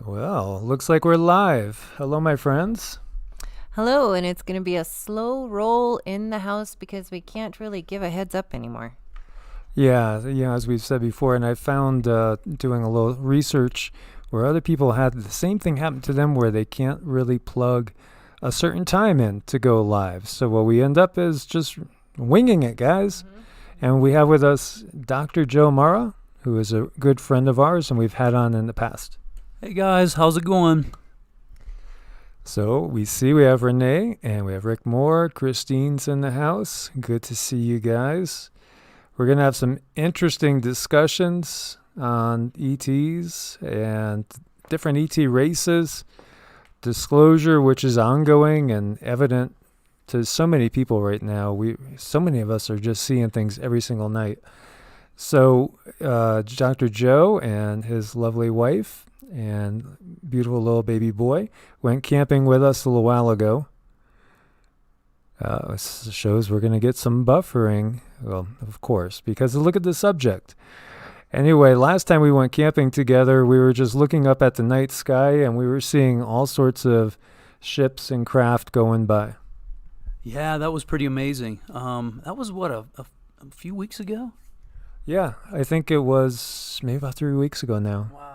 Well, looks like we're live. Hello, my friends. Hello, and it's going to be a slow roll in the house because we can't really give a heads up anymore. Yeah, as we've said before, and I found doing a little research where other people had the same thing happen to them where they can't really plug a certain time in to go live. So what we end up is just winging it, guys. And we have with us Dr. Joe Marra, who is a good friend of ours and we've had on in the past. Hey guys, how's it going? So we have Renee and we have Rick Moore. Christine's in the house. Good to see you guys. We're going to have some interesting discussions on ETs and different ET races, disclosure, which is ongoing and evident to so many people right now. So many of us are just seeing things every single night. So Dr. Joe and his lovely wife and beautiful little baby boy went camping with us a little while ago. This shows we're going to get some buffering. Well, of course, because look at the subject. Anyway, last time we went camping together, we were just looking up at the night sky and we were seeing all sorts of ships and craft going by. Yeah, that was pretty amazing. That was what, a few weeks ago? Yeah, I think it was maybe about 3 weeks ago now. Wow.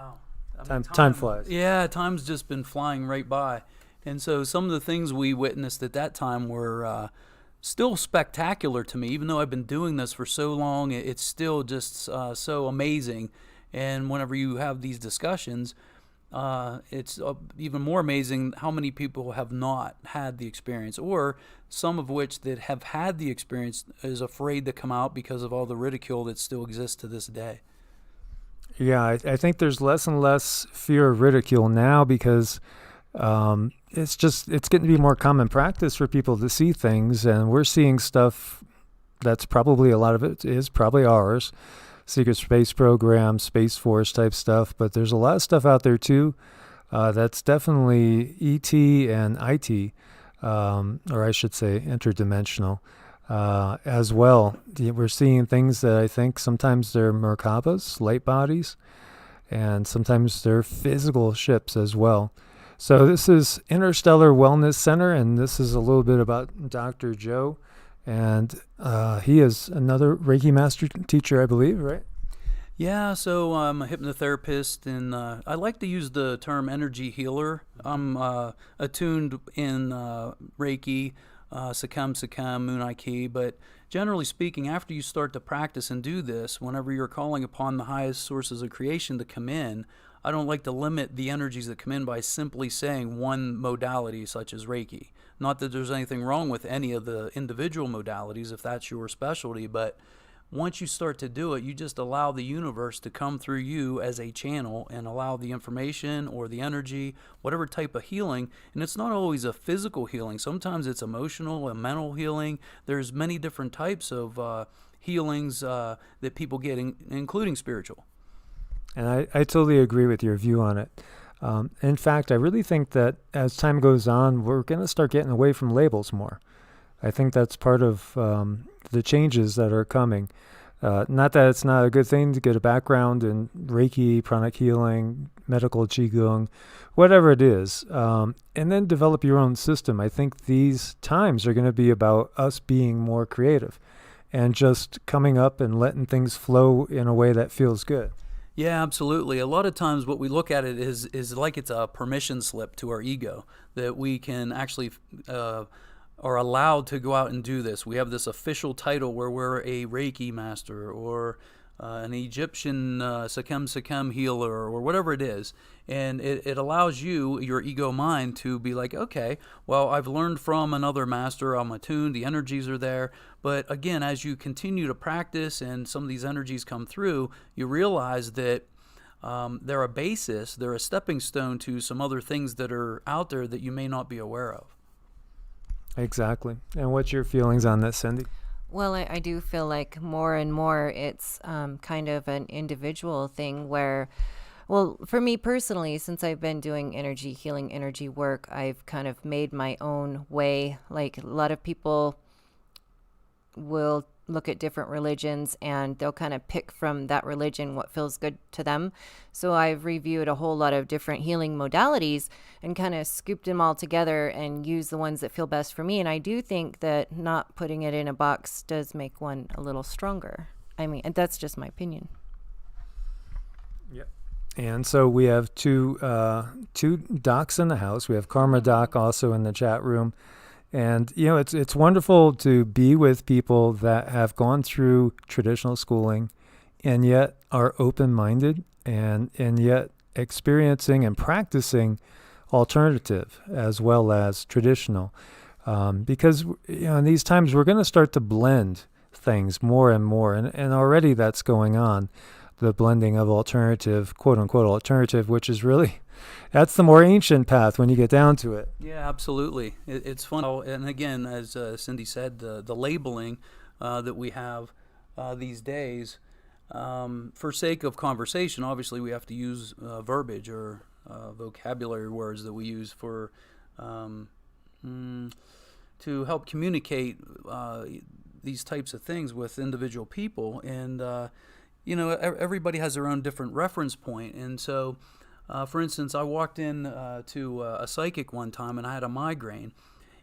Time flies. Yeah, time's just been flying right by. And so some of the things we witnessed at that time were still spectacular to me. Even though I've been doing this for so long, it's still just so amazing. And whenever you have these discussions, it's even more amazing how many people have not had the experience, or some of which that have had the experience is afraid to come out because of all the ridicule that still exists to this day. Yeah, I think there's less and less fear of ridicule now because it's getting to be more common practice for people to see things, and we're seeing stuff that's probably, a lot of it is probably ours, secret space program, Space Force type stuff, but there's a lot of stuff out there too that's definitely ET and IT, or I should say interdimensional as well. We're seeing things that I think sometimes they're Merkabas, light bodies, and sometimes they're physical ships as well. So this is Interstellar Wellness Center, and this is a little bit about Dr. Joe. And he is another Reiki master teacher, I believe, right? Yeah, so I'm a hypnotherapist, and I like to use the term energy healer. I'm attuned in Reiki, Sakam, Munai-Ki, but generally speaking, after you start to practice and do this, whenever you're calling upon the highest sources of creation to come in, I don't like to limit the energies that come in by simply saying one modality such as Reiki. Not that there's anything wrong with any of the individual modalities if that's your specialty, but once you start to do it, you just allow the universe to come through you as a channel and allow the information or the energy, whatever type of healing. And it's not always a physical healing. Sometimes it's emotional and mental healing. There's many different types of healings that people get, including spiritual. And I totally agree with your view on it. In fact, I really think that as time goes on, we're going to start getting away from labels more. I think that's part of the changes that are coming. Not that it's not a good thing to get a background in Reiki, Pranic healing, medical QiGong, whatever it is, and then develop your own system. I think these times are going to be about us being more creative and just coming up and letting things flow in a way that feels good. Yeah, absolutely. A lot of times what we look at it is like it's a permission slip to our ego that we can actually are allowed to go out and do this. We have this official title where we're a Reiki master or an Egyptian Sakam healer or whatever it is. And it allows you, your ego mind, to be like, okay, well, I've learned from another master, I'm attuned, the energies are there. But again, as you continue to practice and some of these energies come through, you realize that they're a basis, they're a stepping stone to some other things that are out there that you may not be aware of. Exactly. And what's your feelings on this, Cindy? Well, I do feel like more and more it's kind of an individual thing where, well, for me personally, since I've been doing energy healing, energy work, I've kind of made my own way. Like a lot of people will look at different religions, and they'll kind of pick from that religion what feels good to them. So I've reviewed a whole lot of different healing modalities and kind of scooped them all together and used the ones that feel best for me. And I do think that not putting it in a box does make one a little stronger. I mean, and that's just my opinion. Yep. And so we have two docs in the house. We have Karma Doc also in the chat room. And, you know, it's wonderful to be with people that have gone through traditional schooling and yet are open-minded and yet experiencing and practicing alternative as well as traditional. Because, you know, in these times we're going to start to blend things more and more. And already that's going on, the blending of alternative, quote-unquote alternative, which is really... that's the more ancient path when you get down to it. Yeah, absolutely. It's fun. And again, as Cindy said, the labeling that we have these days, for sake of conversation, obviously we have to use verbiage or vocabulary words that we use for to help communicate these types of things with individual people. And, you know, everybody has their own different reference point. And so... for instance, I walked in to a psychic one time, and I had a migraine.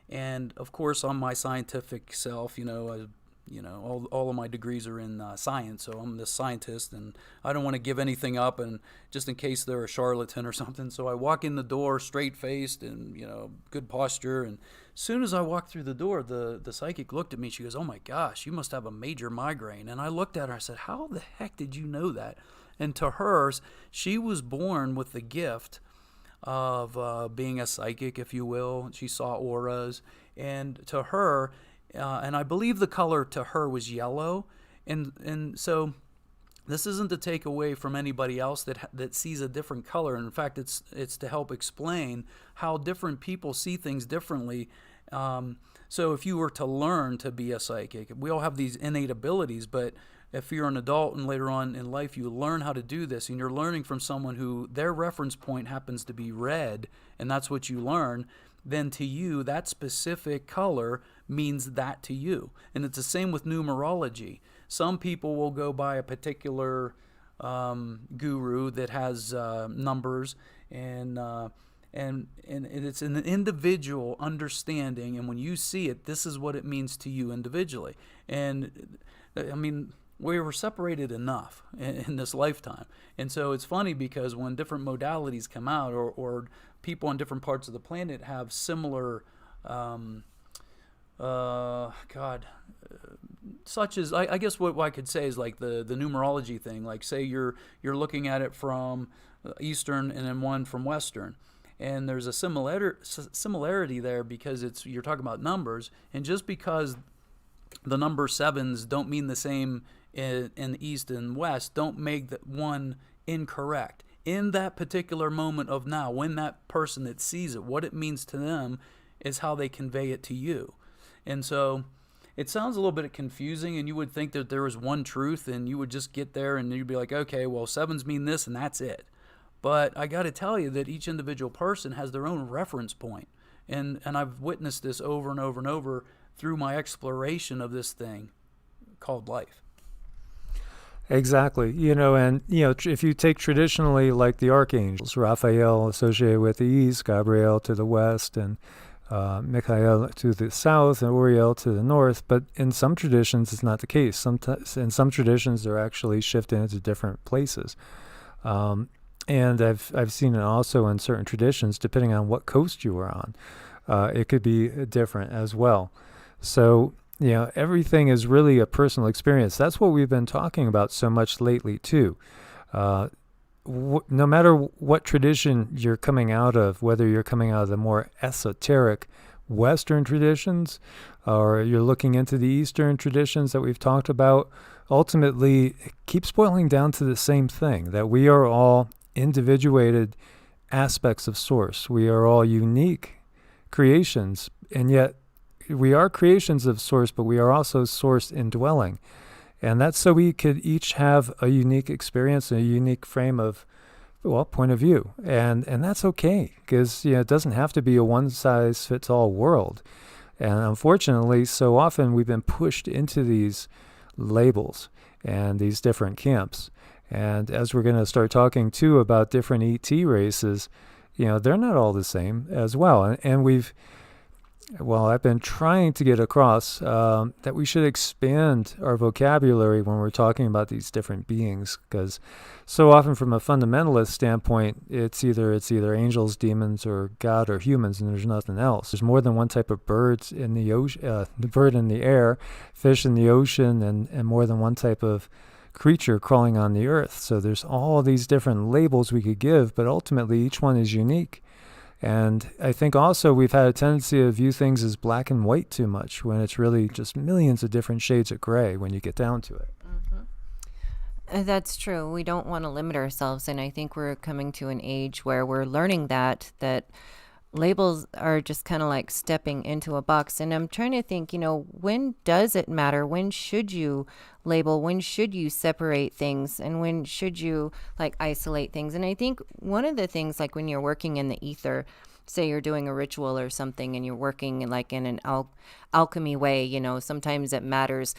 And of course, on my scientific self, all of my degrees are in science, so I'm this scientist, and I don't want to give anything up, and just in case they're a charlatan or something. So I walk in the door, straight-faced, and good posture. And as soon as I walked through the door, the psychic looked at me. She goes, "Oh my gosh, you must have a major migraine." And I looked at her. I said, "How the heck did you know that?" And to her, she was born with the gift of being a psychic, if you will. She saw auras. And to her, and I believe the color to her was yellow. And so this isn't to take away from anybody else that sees a different color. In fact, it's to help explain how different people see things differently. So if you were to learn to be a psychic, we all have these innate abilities, but if you're an adult and later on in life you learn how to do this, and you're learning from someone who their reference point happens to be red, and that's what you learn, then to you that specific color means that to you. And it's the same with numerology. Some people will go by a particular guru that has numbers, and it's an individual understanding, and when you see it, this is what it means to you individually. And I mean, we were separated enough in this lifetime. And so it's funny because when different modalities come out, or people on different parts of the planet have similar, such as, I guess what I could say is like the numerology thing. Like say you're looking at it from Eastern and then one from Western. And there's a similarity there because you're talking about numbers. And just because the number sevens don't mean the same in the East and West, don't make that one incorrect. In that particular moment of now, when that person that sees it, what it means to them is how they convey it to you. And so it sounds a little bit confusing, and you would think that there was one truth, and you would just get there and you'd be like, okay, well, sevens mean this and that's it. But I got to tell you that each individual person has their own reference point. And I've witnessed this over and over and over through my exploration of this thing called life. Exactly. If you take traditionally like the archangels, Raphael associated with the east, Gabriel to the west, and Michael to the south, and Uriel to the north. But in some traditions, it's not the case. Sometimes in some traditions, they're actually shifted into different places. And I've seen it also in certain traditions, depending on what coast you were on. It could be different as well. So, everything is really a personal experience. That's what we've been talking about so much lately, too. No matter what tradition you're coming out of, whether you're coming out of the more esoteric Western traditions, or you're looking into the Eastern traditions that we've talked about, ultimately, it keeps boiling down to the same thing, that we are all individuated aspects of Source. We are all unique creations, and yet we are creations of Source, but we are also Source indwelling. And that's so we could each have a unique experience, a unique frame of, point of view. And that's okay, because it doesn't have to be a one-size-fits-all world. And unfortunately, so often we've been pushed into these labels and these different camps. And as we're going to start talking too about different ET races, they're not all the same as well. And I've been trying to get across that we should expand our vocabulary when we're talking about these different beings, because so often from a fundamentalist standpoint, it's either angels, demons, or God, or humans, and there's nothing else. There's more than one type of birds in the ocean, the bird in the air, fish in the ocean, and more than one type of creature crawling on the earth. So there's all these different labels we could give, but ultimately each one is unique. And I think also we've had a tendency to view things as black and white too much, when it's really just millions of different shades of gray when you get down to it. That's true. We don't want to limit ourselves, and I think we're coming to an age where we're learning that labels are just kind of like stepping into a box. And I'm trying to think, when does it matter? When should you label? When should you separate things? And when should you isolate things? And I think one of the things, like when you're working in the ether, say you're doing a ritual or something and you're working in an alchemy way, sometimes it matters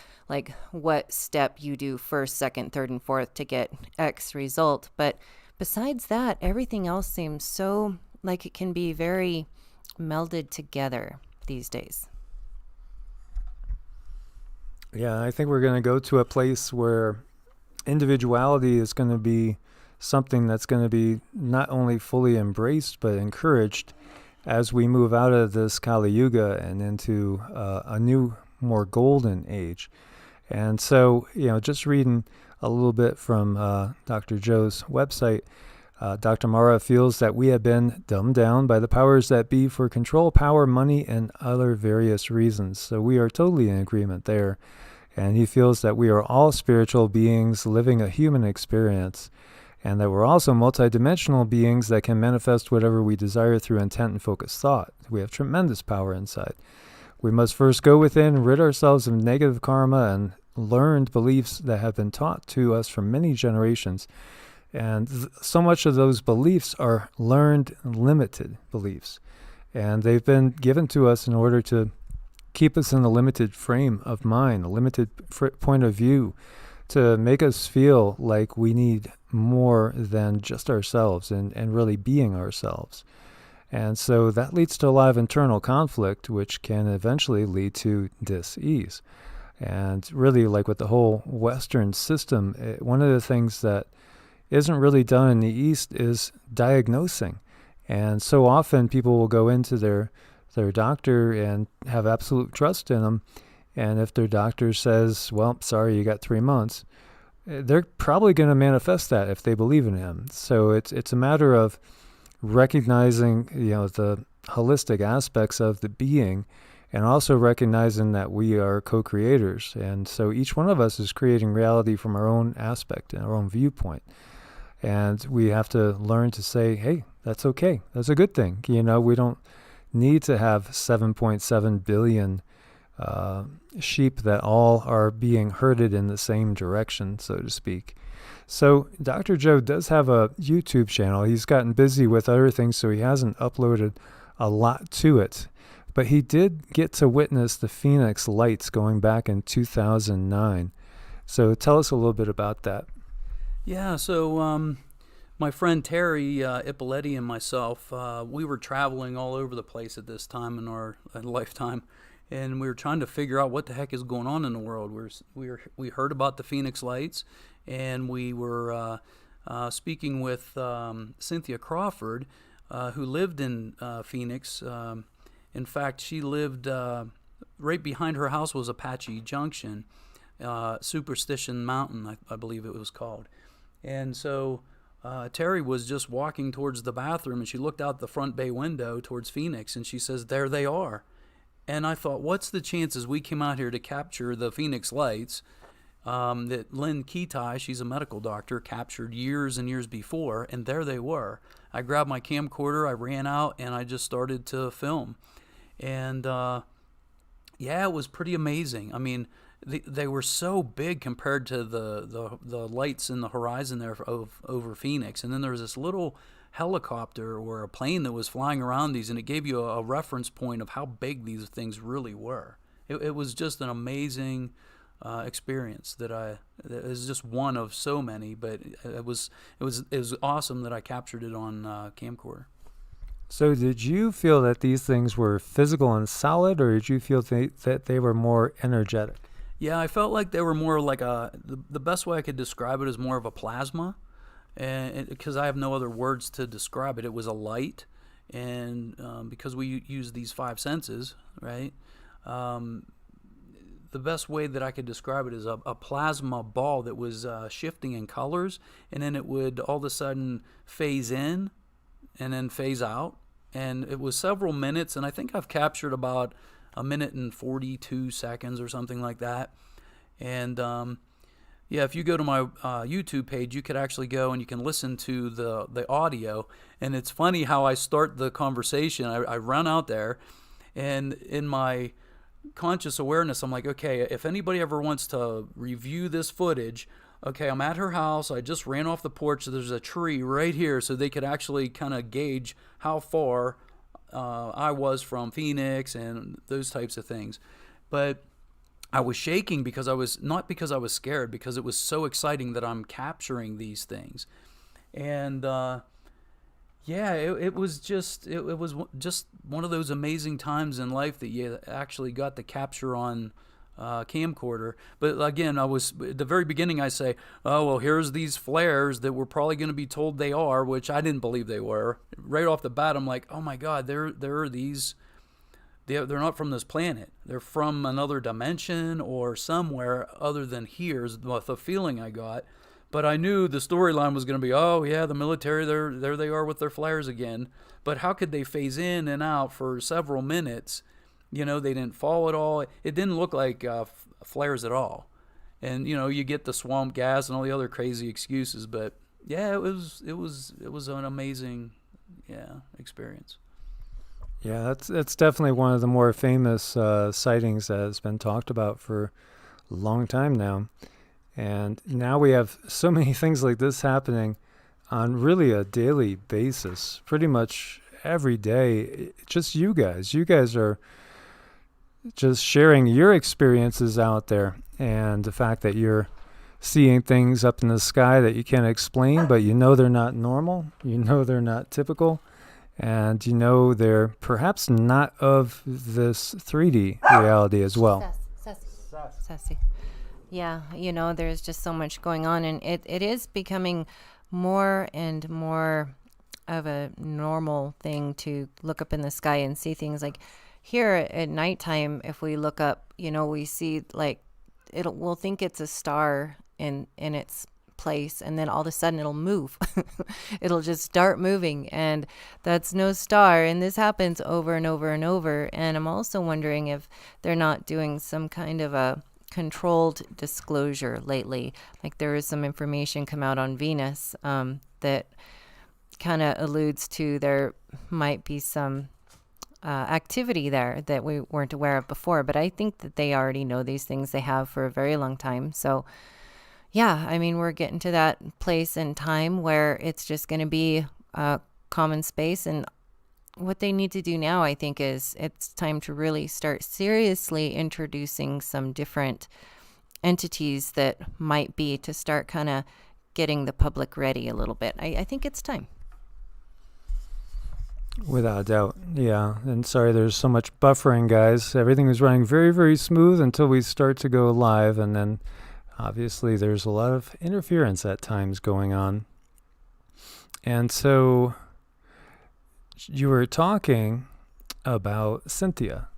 what step you do first, second, third, and fourth to get X result. But besides that, everything else seems so it can be very melded together these days. Yeah, I think we're going to go to a place where individuality is going to be something that's going to be not only fully embraced, but encouraged as we move out of this Kali Yuga and into a new, more golden age. And so, just reading a little bit from Dr. Joe's website, Dr. Marra feels that we have been dumbed down by the powers that be for control, power, money, and other various reasons. So we are totally in agreement there. And he feels that we are all spiritual beings living a human experience, and that we're also multidimensional beings that can manifest whatever we desire through intent and focused thought. We have tremendous power inside. We must first go within, rid ourselves of negative karma and learned beliefs that have been taught to us for many generations. And so much of those beliefs are learned, limited beliefs. And they've been given to us in order to keep us in a limited frame of mind, a limited point of view, to make us feel like we need more than just ourselves and really being ourselves. And so that leads to a lot of internal conflict, which can eventually lead to dis-ease. And really, with the whole Western system, one of the things that isn't really done in the East is diagnosing. And so often people will go into their doctor and have absolute trust in them. And if their doctor says, well, sorry, you got 3 months, they're probably going to manifest that if they believe in him. So it's a matter of recognizing, the holistic aspects of the being, and also recognizing that we are co-creators. And so each one of us is creating reality from our own aspect and our own viewpoint. And we have to learn to say, hey, that's okay. That's a good thing. We don't need to have 7.7 billion sheep that all are being herded in the same direction, so to speak. So Dr. Joe does have a YouTube channel. He's gotten busy with other things, so he hasn't uploaded a lot to it. But he did get to witness the Phoenix Lights going back in 2009. So tell us a little bit about that. Yeah, so my friend Terry Ippoletti and myself, we were traveling all over the place at this time in our lifetime, and we were trying to figure out what the heck is going on in the world. We heard about the Phoenix Lights, and we were speaking with Cynthia Crawford, who lived in Phoenix. In fact, she lived right behind her house was Apache Junction, Superstition Mountain, I believe it was called. And so Terry was just walking towards the bathroom, and she looked out the front bay window towards Phoenix, and she says, there they are. And I thought, what's the chances we came out here to capture the Phoenix Lights that Lynn Kitai, she's a medical doctor, captured years and years before, and there they were. I grabbed my camcorder, I ran out, and I just started to film. And yeah, it was pretty amazing. I mean, they were so big compared to the lights in the horizon there over Phoenix. And then there was this little helicopter or a plane that was flying around these, and it gave you a reference point of how big these things really were. It was just an amazing experience that is just one of so many, but it was awesome that I captured it on camcorder. So did you feel that these things were physical and solid, or did you feel that they were more energetic? Yeah, I felt like they were more like the best way I could describe it is more of a plasma, and because I have no other words to describe it. It was a light, and because we use these five senses, right? The best way that I could describe it is a plasma ball that was shifting in colors, and then it would all of a sudden phase in and then phase out. And it was several minutes, and I think I've captured about a minute and 42 seconds or something like that. And yeah, if you go to my YouTube page, you could actually go and you can listen to the audio. And it's funny how I start the conversation. I run out there, and in my conscious awareness, I'm like, okay, if anybody ever wants to review this footage, okay, I'm at her house. I just ran off the porch. So there's a tree right here, so they could actually kind of gauge how far I was from Phoenix and those types of things. But I was shaking because not because I was scared, because it was so exciting that I'm capturing these things. And yeah, it was just one of those amazing times in life that you actually got to capture on camcorder. But again, I was at the very beginning. I say, oh well, here's these flares that we're probably going to be told they are, which I didn't believe they were. Right off the bat, I'm like, oh my God, there are these. They're not from this planet. They're from another dimension or somewhere other than here. Is the feeling I got. But I knew the storyline was going to be, oh yeah, the military, there they are with their flares again. But how could they phase in and out for several minutes? You know, they didn't fall at all. It didn't look like flares at all. And you know, you get the swamp gas and all the other crazy excuses. But yeah, it was an amazing experience. Yeah, that's definitely one of the more famous sightings that has been talked about for a long time now. And now we have so many things like this happening on really a daily basis, pretty much every day. Just you guys are just sharing your experiences out there, and the fact that you're seeing things up in the sky that you can't explain, but you know they're not normal, you know they're not typical, and you know they're perhaps not of this 3D reality as well. Sassy. Yeah, you know, there's just so much going on, and it is becoming more and more of a normal thing to look up in the sky and see things. Like here at nighttime, if we look up, you know, we see like we'll think it's a star in its place, and then all of a sudden it'll move. It'll just start moving, and that's no star. And this happens over and over and over. And I'm also wondering if they're not doing some kind of a controlled disclosure lately. Like there is some information come out on Venus that kind of alludes to there might be some activity there that we weren't aware of before. But I think that they already know these things. They have for a very long time. So yeah, I mean, we're getting to that place in time where it's just going to be common space. And what they need to do now, I think, is it's time to really start seriously introducing some different entities that might be to start kind of getting the public ready a little bit. I think it's time. Without a doubt, yeah. And sorry, there's so much buffering, guys. Everything was running very, very smooth until we start to go live, and then obviously there's a lot of interference at times going on. And so you were talking about Cynthia.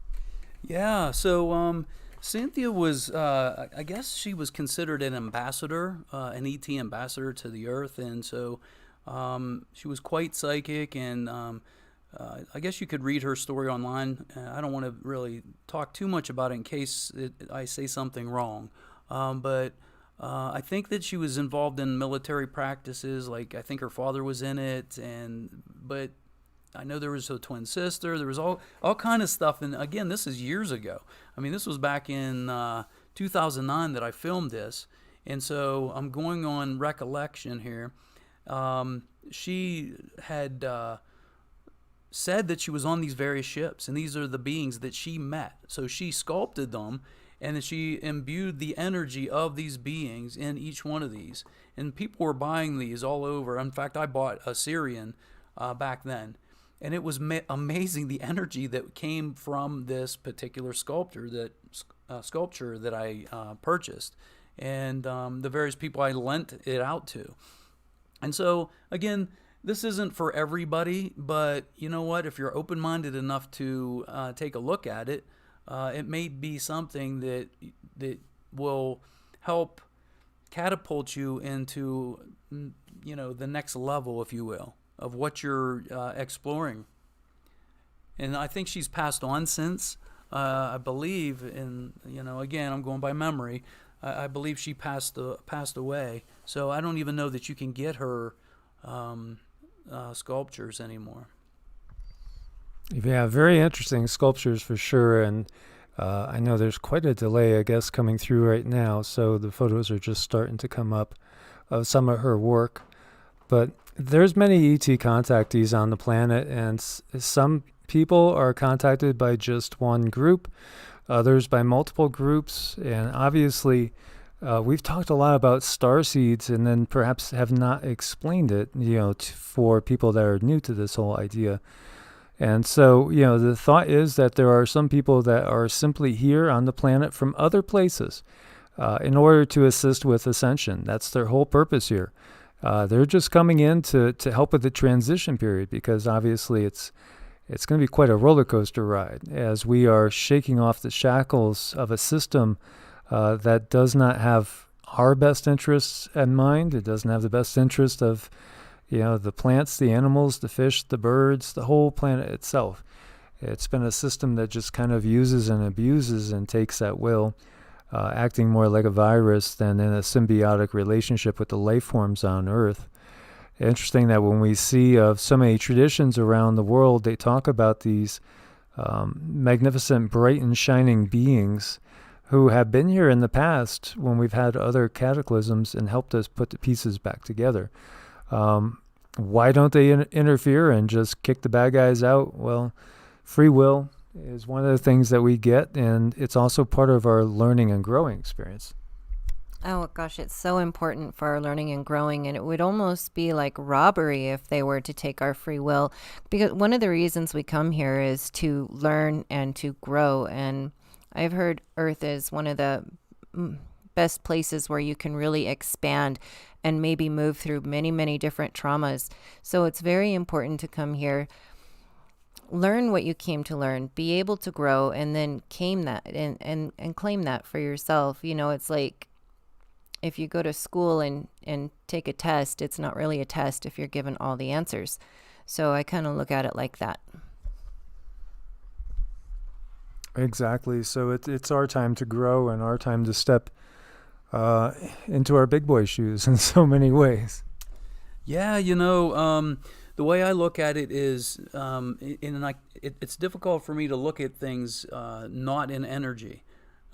Yeah, so Cynthia was, I guess she was considered an ambassador, an ET ambassador to the Earth, and so she was quite psychic, and I guess you could read her story online. I don't want to really talk too much about it in case I say something wrong, but I think that she was involved in military practices, like I think her father was in it, but I know there was a twin sister. There was all kind of stuff. And again, this is years ago. I mean, this was back in 2009 that I filmed this. And so I'm going on recollection here. She had said that she was on these various ships, and these are the beings that she met. So she sculpted them, and she imbued the energy of these beings in each one of these. And people were buying these all over. In fact, I bought a Syrian back then. And it was amazing the energy that came from this particular sculpture that I purchased, and the various people I lent it out to. And so, again, this isn't for everybody, but you know what? If you're open-minded enough to take a look at it, it may be something that will help catapult you into, the next level, if you will, of what you're exploring. And I think she's passed on since. I believe again, I'm going by memory. I believe she passed away. So I don't even know that you can get her sculptures anymore. Yeah, very interesting sculptures for sure. And I know there's quite a delay, I guess, coming through right now. So the photos are just starting to come up of some of her work. But there's many ET contactees on the planet, and some people are contacted by just one group, others by multiple groups, and obviously we've talked a lot about star seeds and then perhaps have not explained it, for people that are new to this whole idea. And so, the thought is that there are some people that are simply here on the planet from other places in order to assist with ascension. That's their whole purpose here. They're just coming in to help with the transition period, because obviously it's going to be quite a roller coaster ride as we are shaking off the shackles of a system that does not have our best interests in mind. It doesn't have the best interest of, the plants, the animals, the fish, the birds, the whole planet itself. It's been a system that just kind of uses and abuses and takes at will, acting more like a virus than in a symbiotic relationship with the life forms on Earth. Interesting that when we see of so many traditions around the world, they talk about these magnificent, bright and shining beings who have been here in the past when we've had other cataclysms and helped us put the pieces back together. Why don't they interfere and just kick the bad guys out? Well, free will is one of the things that we get, and it's also part of our learning and growing experience. Oh gosh, it's so important for our learning and growing, and it would almost be like robbery if they were to take our free will, because one of the reasons we come here is to learn and to grow. And I've heard Earth is one of the best places where you can really expand and maybe move through many, many different traumas. So it's very important to come here, learn what you came to learn, be able to grow, and then claim that and claim that for yourself. It's like if you go to school and take a test, it's not really a test if you're given all the answers. So I kind of look at it like that. Exactly. So it's our time to grow and our time to step into our big boy shoes in so many ways. Yeah, the way I look at it is, it's difficult for me to look at things not in energy.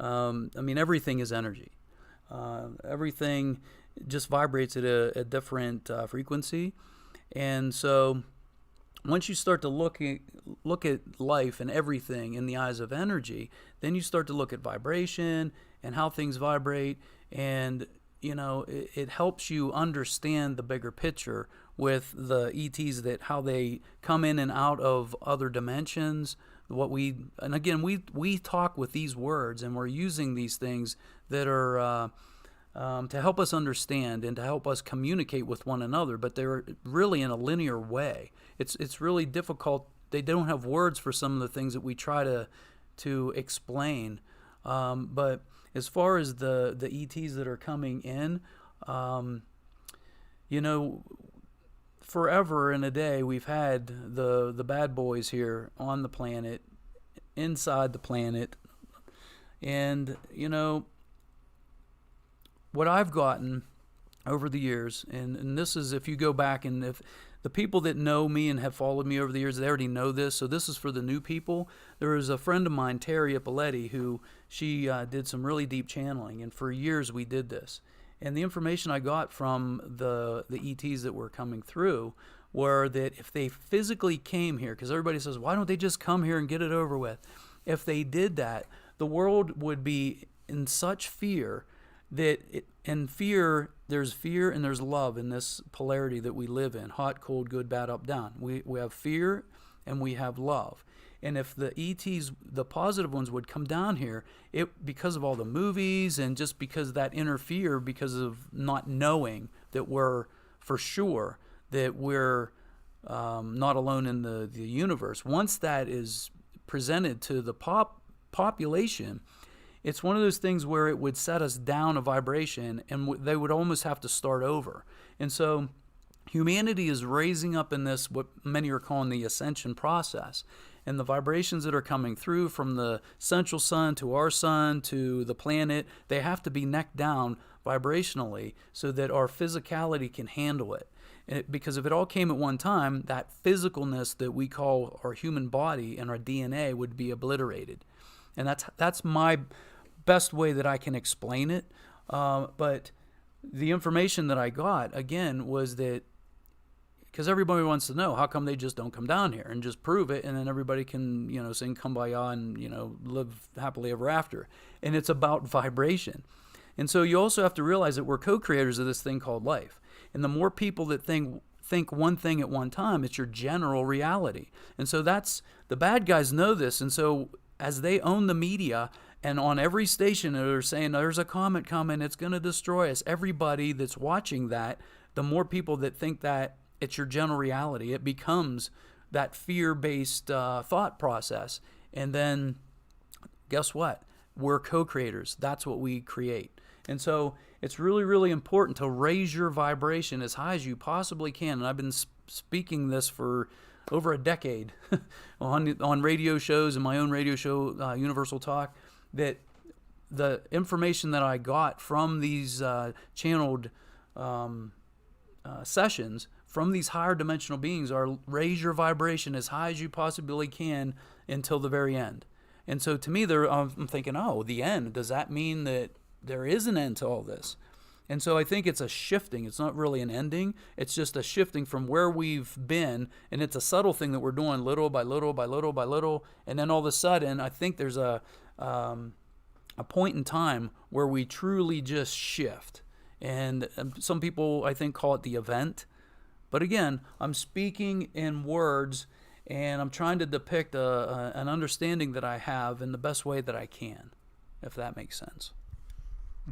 Everything is energy. Everything just vibrates at a different frequency, and so once you start to look at life and everything in the eyes of energy, then you start to look at vibration and how things vibrate, and it helps you understand the bigger picture with the ETs, that how they come in and out of other dimensions. We talk with these words, and we're using these things that are to help us understand and to help us communicate with one another, but they're really in a linear way. It's really difficult. They don't have words for some of the things that we try to explain. But as far as the ETs that are coming in, forever and a day we've had the bad boys here on the planet, inside the planet, and what I've gotten over the years, and this is, if you go back, and if the people that know me and have followed me over the years, they already know this, so this is for the new people. There was a friend of mine, Terry Ippoletti, who she did some really deep channeling, and for years we did this. And the information I got from the ETs that were coming through were that if they physically came here, because everybody says, why don't they just come here and get it over with? If they did that, the world would be in such fear that in fear, there's fear and there's love in this polarity that we live in: hot, cold, good, bad, up, down. We have fear and we have love. And if the ETs, the positive ones, would come down here, because of all the movies and just because that inner fear, because of not knowing that we're for sure that we're not alone in the universe. Once that is presented to the population, it's one of those things where it would set us down a vibration, and they would almost have to start over. And so humanity is raising up in this, what many are calling the ascension process. And the vibrations that are coming through from the central sun to our sun to the planet, they have to be neck down vibrationally so that our physicality can handle it. Because if it all came at one time, that physicalness that we call our human body and our DNA would be obliterated. And that's my best way that I can explain it. But the information that I got, again, was that because everybody wants to know, how come they just don't come down here and just prove it, and then everybody can, sing Kumbaya and, live happily ever after. And it's about vibration. And so you also have to realize that we're co-creators of this thing called life. And the more people that think one thing at one time, it's your general reality. And so the bad guys know this. And so as they own the media, and on every station they're saying there's a comet coming, it's going to destroy us, everybody that's watching that, the more people that think that it's your general reality, it becomes that fear-based thought process. And then guess what? We're co-creators. That's what we create. And so it's really, really important to raise your vibration as high as you possibly can. And I've been speaking this for over a decade on radio shows and my own radio show, Universal Talk, that the information that I got from these channeled sessions from these higher dimensional beings are raise your vibration as high as you possibly can until the very end. And so to me, I'm thinking, the end. Does that mean that there is an end to all this? And so I think it's a shifting. It's not really an ending. It's just a shifting from where we've been. And it's a subtle thing that we're doing little by little by little by little. And then all of a sudden, I think there's a point in time where we truly just shift. And some people, I think, call it the event. But again, I'm speaking in words, and I'm trying to depict an understanding that I have in the best way that I can, if that makes sense.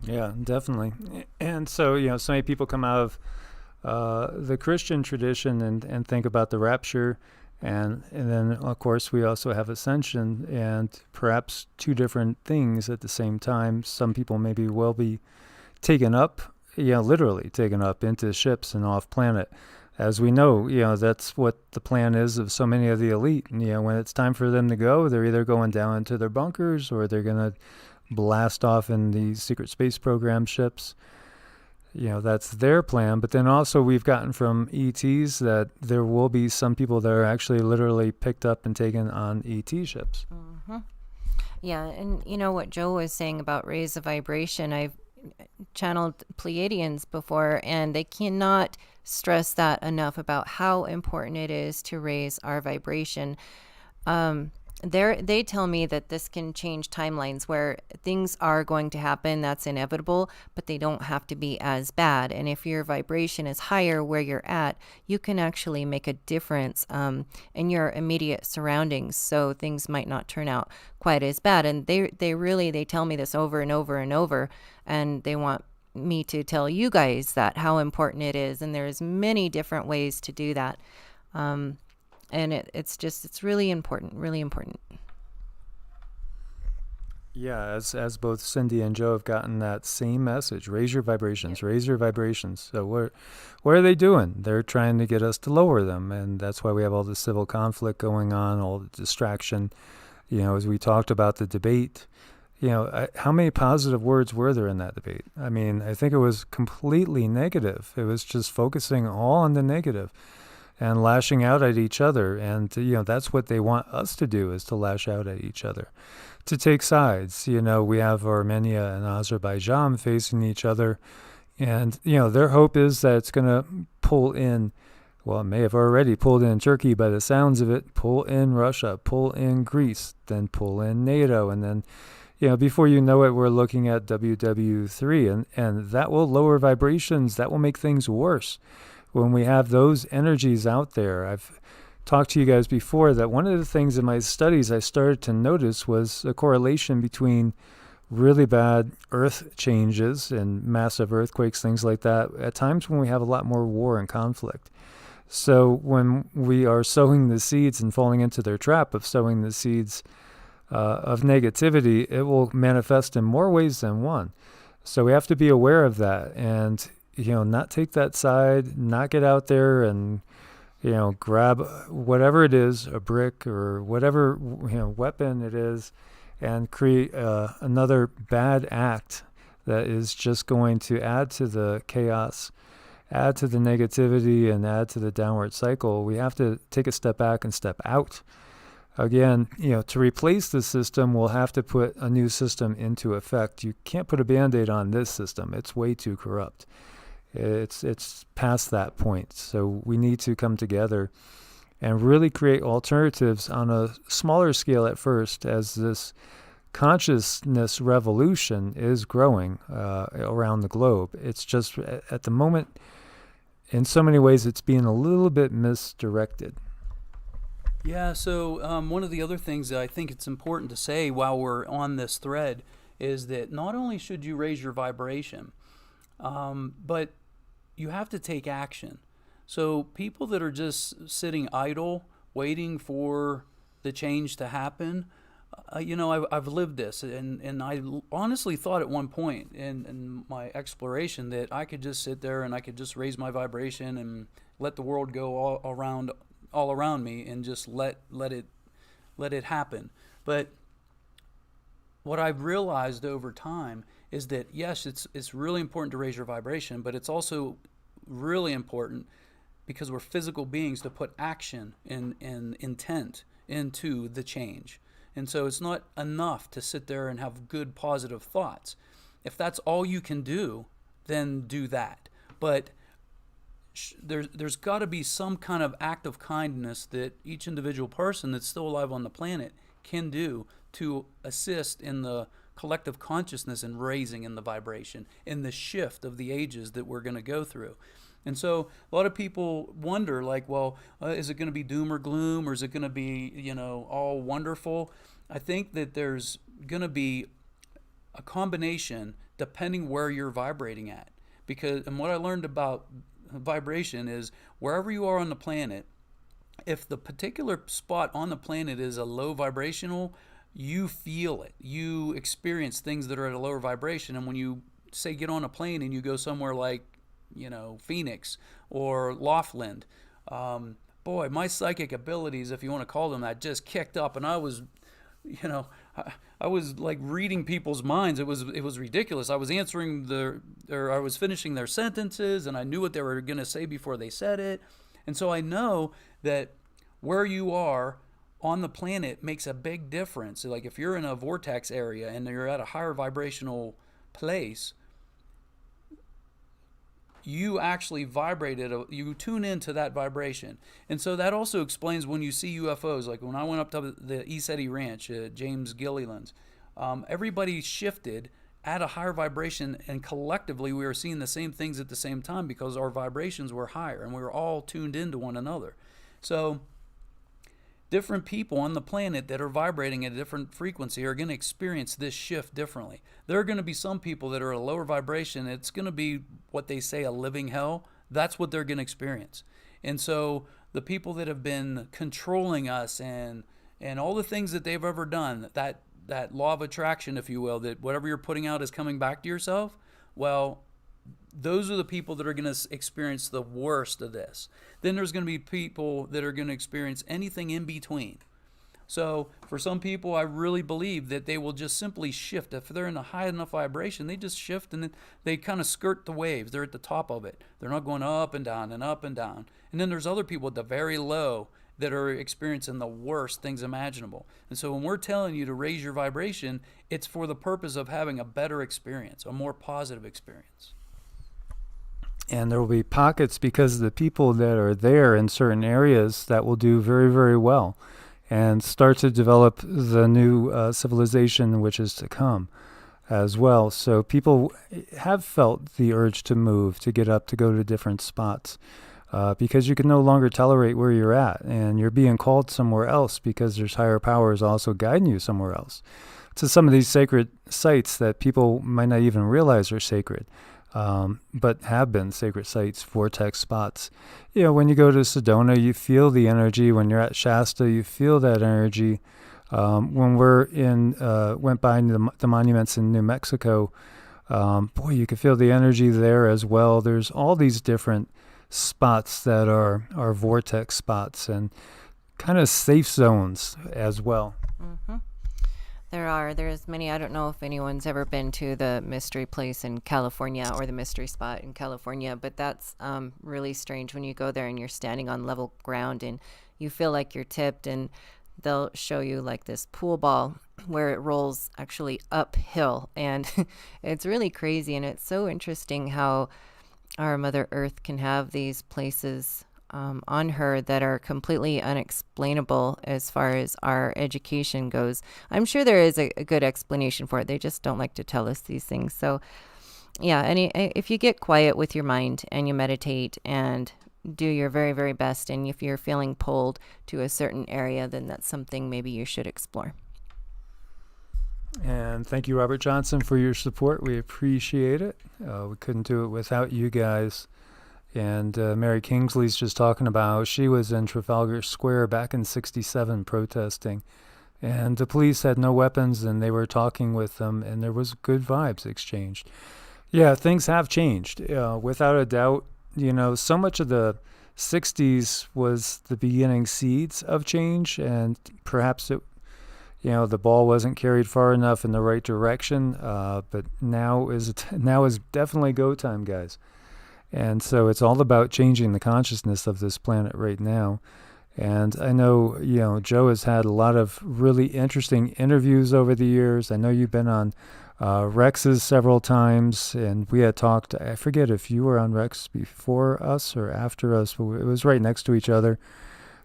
Yeah, definitely. And so, so many people come out of the Christian tradition and think about the rapture. And then, of course, we also have ascension, and perhaps two different things at the same time. Some people maybe will be taken up, literally taken up into ships and off planet. As we know, that's what the plan is of so many of the elite. And, when it's time for them to go, they're either going down into their bunkers or they're going to blast off in the secret space program ships. That's their plan. But then also we've gotten from ETs that there will be some people that are actually literally picked up and taken on ET ships. Mm-hmm. Yeah, and what Joe was saying about raise the vibration, I've channeled Pleiadians before, and they cannot stress that enough about how important it is to raise our vibration. They tell me that this can change timelines where things are going to happen, that's inevitable, but they don't have to be as bad. And if your vibration is higher where you're at, you can actually make a difference in your immediate surroundings, so things might not turn out quite as bad. And they tell me this over and over and over, and they want me to tell you guys that how important it is. And there's many different ways to do that. And it's really important, really important. Yeah, as both Cindy and Joe have gotten that same message, raise your vibrations, raise your vibrations. So what are they doing? They're trying to get us to lower them, and that's why we have all the civil conflict going on, all the distraction. As we talked about the debate, how many positive words were there in that debate? I mean, I think it was completely negative. It was just focusing all on the negative and lashing out at each other. And, that's what they want us to do, is to lash out at each other, to take sides. We have Armenia and Azerbaijan facing each other. And, their hope is that it's going to pull in, well, it may have already pulled in Turkey by the sounds of it, pull in Russia, pull in Greece, then pull in NATO. And then, before you know it, we're looking at WW3, and that will lower vibrations. That will make things worse. When we have those energies out there, I've talked to you guys before that one of the things in my studies I started to notice was a correlation between really bad earth changes and massive earthquakes, things like that, at times when we have a lot more war and conflict. So when we are sowing the seeds and falling into their trap of sowing the seeds of negativity, it will manifest in more ways than one. So we have to be aware of that and, not take that side, not get out there and, grab whatever it is, a brick or whatever, weapon it is, and create another bad act that is just going to add to the chaos, add to the negativity, and add to the downward cycle. We have to take a step back and step out. Again, to replace the system, we'll have to put a new system into effect. You can't put a Band-Aid on this system. It's way too corrupt. It's past that point. So we need to come together and really create alternatives on a smaller scale at first, as this consciousness revolution is growing around the globe. It's just at the moment, in so many ways, it's being a little bit misdirected. Yeah, so one of the other things that I think it's important to say while we're on this thread is that not only should you raise your vibration, but you have to take action. So people that are just sitting idle, waiting for the change to happen, I've lived this, and I honestly thought at one point in my exploration that I could just sit there and I could just raise my vibration and let the world go all around me and just let it happen. But what I've realized over time is that yes, it's really important to raise your vibration, but it's also really important, because we're physical beings, to put action and intent into the change. And so it's not enough to sit there and have good positive thoughts. If that's all you can do, then do that. But there's got to be some kind of act of kindness that each individual person that's still alive on the planet can do to assist in the collective consciousness and raising in the vibration, in the shift of the ages that we're going to go through. And so a lot of people wonder, like, well, is it going to be doom or gloom, or is it going to be, all wonderful? I think that there's going to be a combination depending where you're vibrating at. And what I learned about vibration is wherever you are on the planet, if the particular spot on the planet is a low vibrational, you feel it. You experience things that are at a lower vibration. And when you, say, get on a plane and you go somewhere like, Phoenix or Laughlin, boy, my psychic abilities, if you want to call them that, just kicked up. And I was, I was like reading people's minds. It was ridiculous. I was I was finishing their sentences, and I knew what they were going to say before they said it. And so I know that where you are on the planet makes a big difference. So like if you're in a vortex area and you're at a higher vibrational place, you actually you tune into that vibration. And so that also explains when you see UFOs. Like when I went up to the East Eddy Ranch at James Gilliland's, everybody shifted at a higher vibration, and collectively we were seeing the same things at the same time because our vibrations were higher and we were all tuned into one another. So different people on the planet that are vibrating at a different frequency are going to experience this shift differently. There are going to be some people that are at a lower vibration. It's going to be what they say a living hell. That's what they're going to experience. And so the people that have been controlling us and all the things that they've ever done, that law of attraction, if you will, that whatever you're putting out is coming back to yourself, well, those are the people that are going to experience the worst of this. Then there's going to be people that are going to experience anything in between. So for some people, I really believe that they will just simply shift. If they're in a high enough vibration, they just shift and then they kind of skirt the waves. They're at the top of it. They're not going up and down and up and down. And then there's other people at the very low that are experiencing the worst things imaginable. And so when we're telling you to raise your vibration, it's for the purpose of having a better experience, a more positive experience. And there will be pockets because the people that are there in certain areas that will do very, very well. and start to develop the new civilization which is to come as well. So people have felt the urge to move, to get up, to go to different spots, because you can no longer tolerate where you're at, and you're being called somewhere else because there's higher powers also guiding you somewhere else to some of these sacred sites that people might not even realize are sacred, but have been sacred sites, vortex spots. When you go to Sedona, you feel the energy. When you're at Shasta, you feel that energy. When went by the monuments in New Mexico, boy, you can feel the energy there as well. There's all these different spots that are vortex spots and kind of safe zones as well. Mm-hmm. There's many. I don't know if anyone's ever been to the mystery place in California or the mystery spot in California, but that's really strange when you go there and you're standing on level ground and you feel like you're tipped, and they'll show you like this pool ball where it rolls actually uphill, and it's really crazy. And it's so interesting how our Mother Earth can have these places on her that are completely unexplainable as far as our education goes. I'm sure there is a good explanation for it. They just don't like to tell us these things. So yeah, if you get quiet with your mind and you meditate and do your very, very best, and if you're feeling pulled to a certain area, then that's something maybe you should explore. And thank you, Robert Johnson, for your support. We appreciate it. We couldn't do it without you guys. And Mary Kingsley's just talking about how she was in Trafalgar Square back in '67 protesting. And the police had no weapons, and they were talking with them, and there was good vibes exchanged. Yeah, things have changed, without a doubt. So much of the 60s was the beginning seeds of change, and perhaps the ball wasn't carried far enough in the right direction, but now is definitely go time, guys. And so it's all about changing the consciousness of this planet right now. And I know, Joe has had a lot of really interesting interviews over the years. I know you've been on Rex's several times, and we had talked, I forget if you were on Rex before us or after us, but it was right next to each other.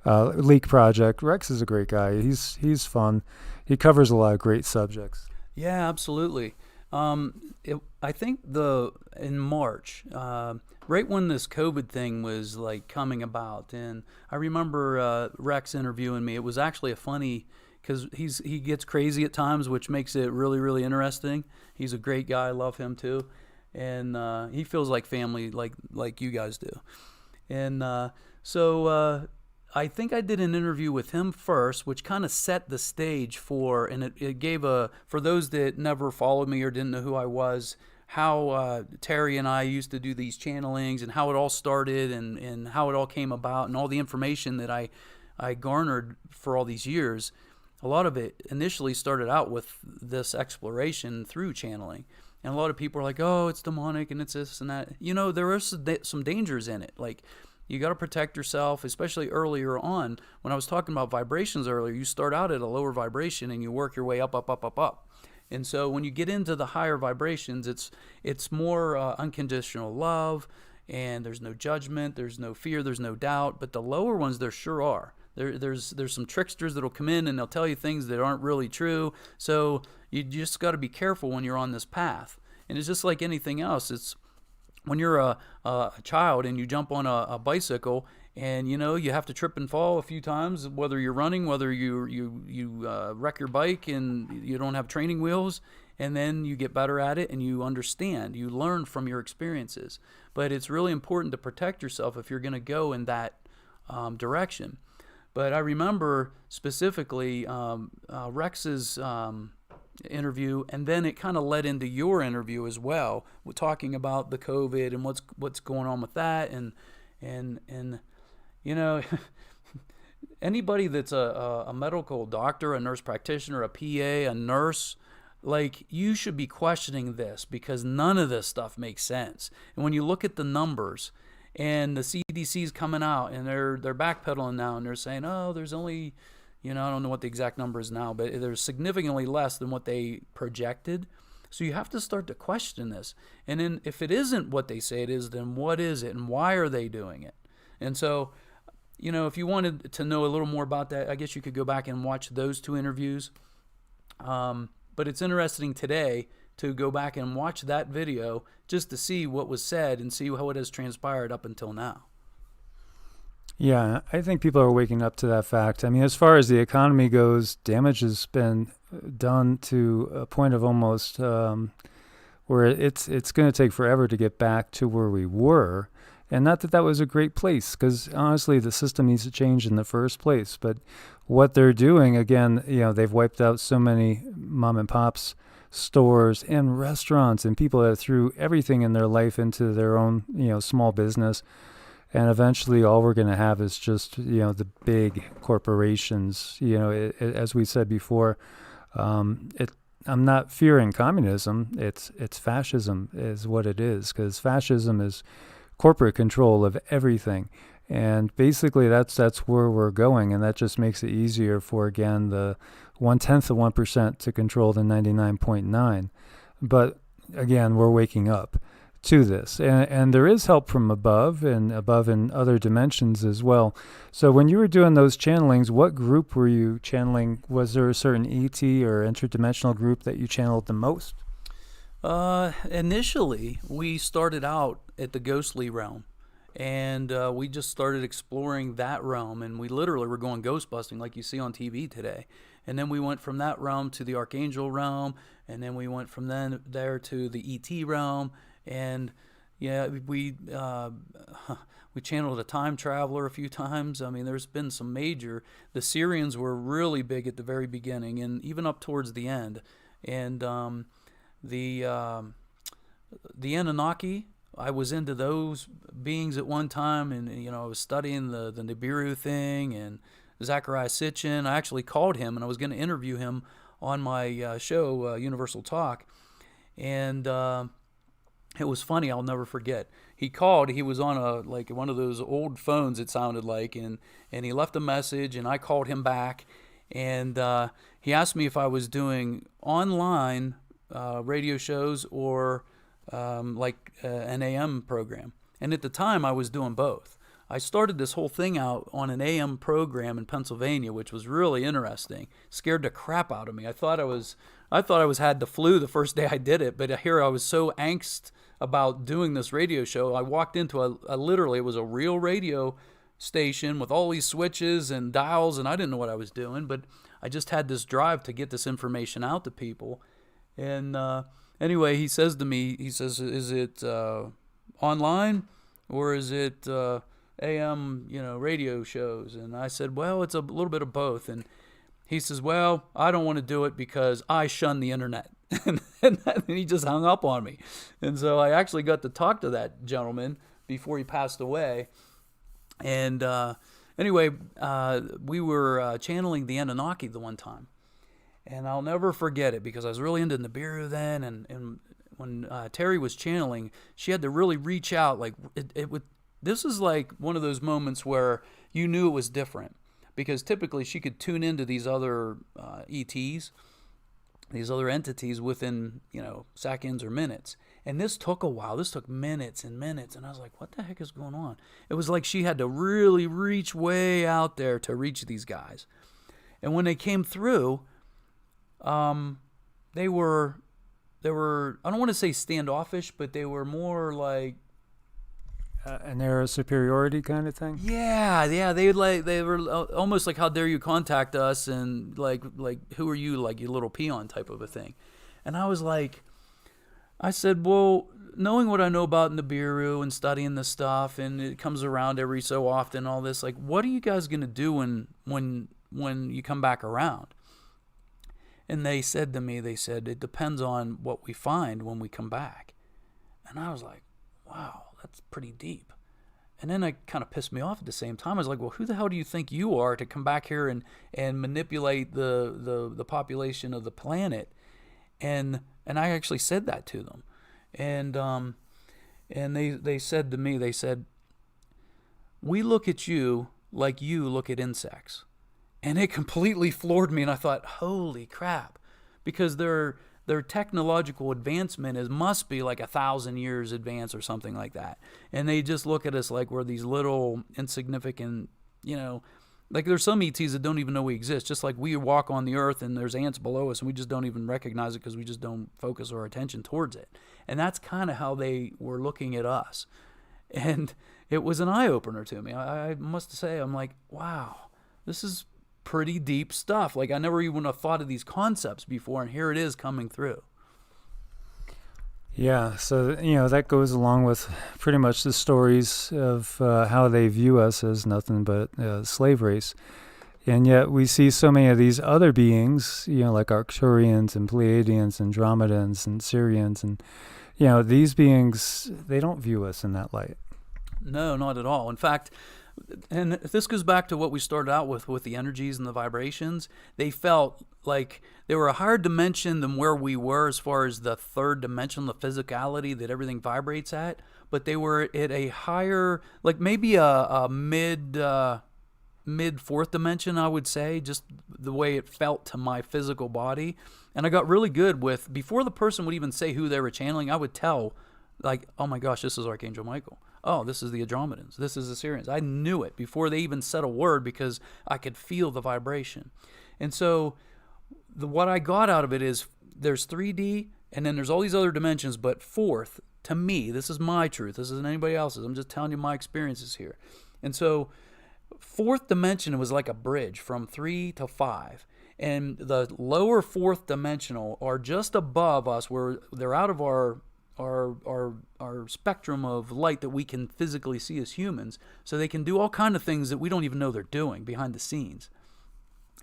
Leak Project. Rex is a great guy. He's fun. He covers a lot of great subjects. Yeah, absolutely. I think in March, right when this COVID thing was like coming about, and I remember Rex interviewing me. It was actually a funny, because he gets crazy at times, which makes it really, really interesting. He's a great guy. I love him too, and he feels like family, like you guys do. And so I think I did an interview with him first, which kind of set the stage for, and it gave for those that never followed me or didn't know who I was, how Terry and I used to do these channelings and how it all started and how it all came about and all the information that I garnered for all these years. A lot of it initially started out with this exploration through channeling. And a lot of people are like, oh, it's demonic and it's this and that. There are some dangers in it. Like, you got to protect yourself, especially earlier on. When I was talking about vibrations earlier, you start out at a lower vibration and you work your way up, up, up, up, up. And so when you get into the higher vibrations, it's more unconditional love, and there's no judgment, there's no fear, there's no doubt. But the lower ones, there sure are. There's some tricksters that'll come in and they'll tell you things that aren't really true. So you just got to be careful when you're on this path. And it's just like anything else. It's when you're a child and you jump on a bicycle, and you have to trip and fall a few times, whether you're running, whether you wreck your bike and you don't have training wheels, and then you get better at it and you understand, you learn from your experiences. But it's really important to protect yourself if you're going to go in that direction. But I remember specifically Rex's interview, and then it kind of led into your interview as well, with talking about the COVID and what's going on with that, and anybody that's a medical doctor, a nurse practitioner, a PA, a nurse, like, you should be questioning this, because none of this stuff makes sense. And when you look at the numbers, and the CDC's coming out and they're backpedaling now, and they're saying, oh, there's only, I don't know what the exact number is now, but there's significantly less than what they projected. So you have to start to question this. And then if it isn't what they say it is, then what is it, and why are they doing it? And so, if you wanted to know a little more about that, I guess you could go back and watch those 2 interviews. But it's interesting today to go back and watch that video just to see what was said and see how it has transpired up until now. Yeah, I think people are waking up to that fact. I mean, as far as the economy goes, damage has been done to a point of almost where it's going to take forever to get back to where we were. And not that that was a great place, because honestly, the system needs to change in the first place. But what they're doing, again, they've wiped out so many mom and pops stores and restaurants and people that threw everything in their life into their own, small business. And eventually all we're going to have is just, the big corporations. As we said before, I'm not fearing communism. It's fascism is what it is, because fascism is corporate control of everything. And basically that's where we're going. And that just makes it easier for, again, the 1/10 of 1% to control the 99.9. But again, we're waking up to this, and there is help from above in other dimensions as well. So when you were doing those channelings, what group were you channeling? Was there a certain ET or interdimensional group that you channeled the most? Initially, we started out at the ghostly realm, and we just started exploring that realm, and we literally were going ghost busting like you see on TV today. And then we went from that realm to the archangel realm, and then we went from there to the ET realm. And yeah, we channeled a time traveler a few times. I mean, there's been some major. The Syrians were really big at the very beginning, and even up towards the end. And the Anunnaki, I was into those beings at one time, and I was studying the Nibiru thing and Zecharia Sitchin. I actually called him, and I was going to interview him on my show, Universal Talk, and it was funny. I'll never forget. He called. He was on one of those old phones, it sounded like, and he left a message, and I called him back, and he asked me if I was doing online radio shows or an AM program. And at the time, I was doing both. I started this whole thing out on an AM program in Pennsylvania, which was really interesting. Scared the crap out of me. I thought I was had the flu the first day I did it, but here I was so angst about doing this radio show. I walked into literally, it was a real radio station with all these switches and dials, and I didn't know what I was doing, but I just had this drive to get this information out to people. And anyway, he says to me, is it online or is it AM, radio shows? And I said, well, it's a little bit of both. And he says, well, I don't want to do it because I shun the internet. and he just hung up on me. And so I actually got to talk to that gentleman before he passed away. And anyway, we were channeling the Anunnaki the one time. And I'll never forget it because I was really into Nibiru then. And when Terry was channeling, she had to really reach out. Like this is like one of those moments where you knew it was different. Because typically she could tune into these other ETs, these other entities within, seconds or minutes. And this took a while. This took minutes and minutes. And I was like, what the heck is going on? It was like she had to really reach way out there to reach these guys. And when they came through, they were, I don't want to say standoffish, but they were more like, an era of superiority kind of thing? Yeah. They were almost like, how dare you contact us, and like who are you, like you little peon type of a thing. And I was like, I said, well, knowing what I know about Nibiru and studying this stuff, and it comes around every so often, all this, like, what are you guys gonna do when you come back around? And they said to me, it depends on what we find when we come back. And I was like, wow, that's pretty deep. And then it kind of pissed me off at the same time. I was like, well, who the hell do you think you are to come back here and manipulate the population of the planet? And I actually said that to them. And they said to me, we look at you like you look at insects. And it completely floored me, and I thought, holy crap. Because their technological advancement must be like 1,000 years advanced or something like that. And they just look at us like we're these little insignificant like there's some ETs that don't even know we exist, just like we walk on the earth and there's ants below us and we just don't even recognize it because we just don't focus our attention towards it. And that's kind of how they were looking at us. And it was an eye-opener to me. I must say, I'm like, wow, this is pretty deep stuff. Like I never even have thought of these concepts before, and here it is coming through. Yeah, so that goes along with pretty much the stories of how they view us as nothing but slave race, and yet we see so many of these other beings, like Arcturians and Pleiadians and Andromedans and Syrians, and these beings, they don't view us in that light. No, not at all. In fact, and this goes back to what we started out with the energies and the vibrations. They felt like they were a higher dimension than where we were as far as the third dimension, the physicality that everything vibrates at. But they were at a higher, like maybe a mid fourth dimension, I would say, just the way it felt to my physical body. And I got really good with, before the person would even say who they were channeling, I would tell, like, oh my gosh, this is Archangel Michael. Oh, this is the Andromedans. This is the Syrians. I knew it before they even said a word because I could feel the vibration. And so what I got out of it is there's 3D and then there's all these other dimensions, but fourth, to me, this is my truth. This isn't anybody else's. I'm just telling you my experiences here. And so fourth dimension was like a bridge from 3 to 5. And the lower fourth dimensional are just above us where they're out of our spectrum of light that we can physically see as humans, so they can do all kind of things that we don't even know they're doing behind the scenes.